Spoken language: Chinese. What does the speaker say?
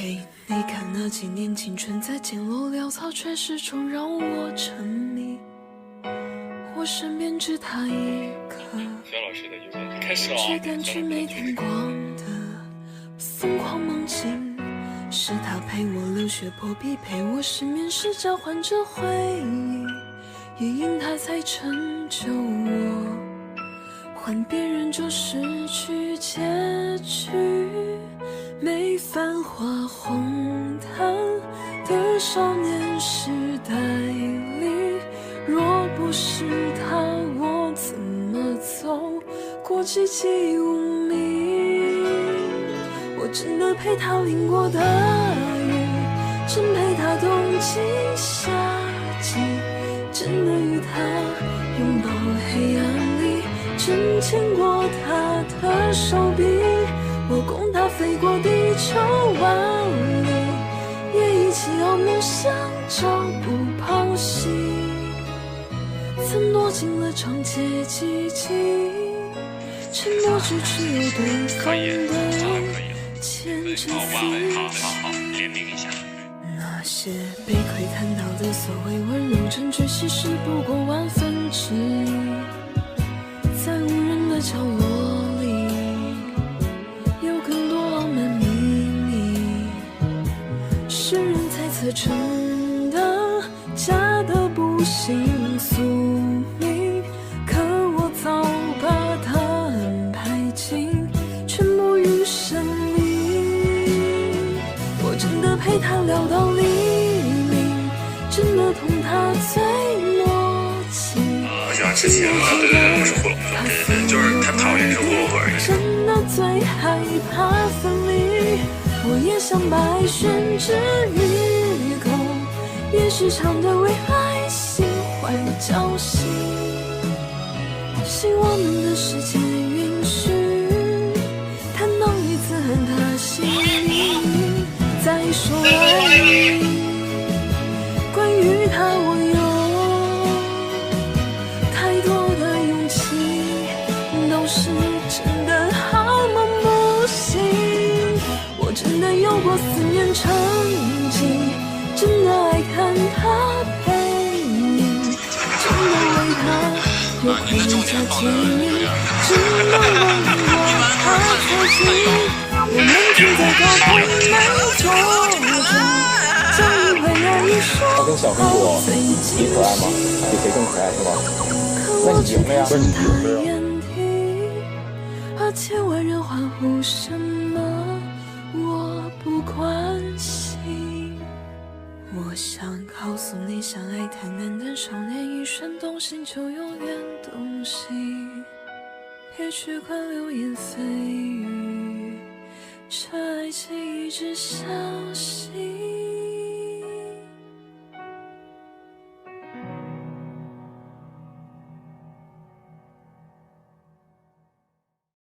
给你看那几年青春在渐落潦草，却始终让我沉迷。我身边只他一个，只感觉没天光的疯狂梦境，是他陪我流血破壁，陪我失眠时交换着回忆，也因他才成就我，换别人就失去结局。没繁华红毯的少年时代里，若不是他，我怎么走过寂寂无名？我真的陪他淋过的雨，真陪他冬季夏季，真的与他拥抱黑暗里，真牵过他的手臂。我供他飞过地球万里，也一起เอา梦想朝不抛弃，曾躲进了长街寂静，沉默只持有对方的牵着好，联名一下。那些被窥探到的所谓温柔证据，其实不过万分之一，在无人的角落里，有更多浪漫秘密，世人猜测成的假的不幸宿命，可我早把答案排尽，全部于生命。我真的陪他聊到黎明，真的同他最默契。我喜欢吃茄子，对，不是胡萝卜，就是他讨厌吃胡萝卜而已。真的最害怕分离，我也想把爱宣之于狗，也时常对未来心怀侥幸，希望我们的时间允许，谈到一次和他心里再说爱你。关于他我有太多的勇气，都是真的好梦不醒。我真的有过思念成疾，真的爱看他背影，真的为他有盔甲坚硬，只能问我他才行。我们住在高空没作证，将一回爱一说好最惊喜，比谁更可爱是吧？可我只看见他眼底，而千万人欢呼什么我不关心。我想告诉你，相爱太难，但少年一瞬动心就永远动心，别去管流言蜚语，这爱情一直相信。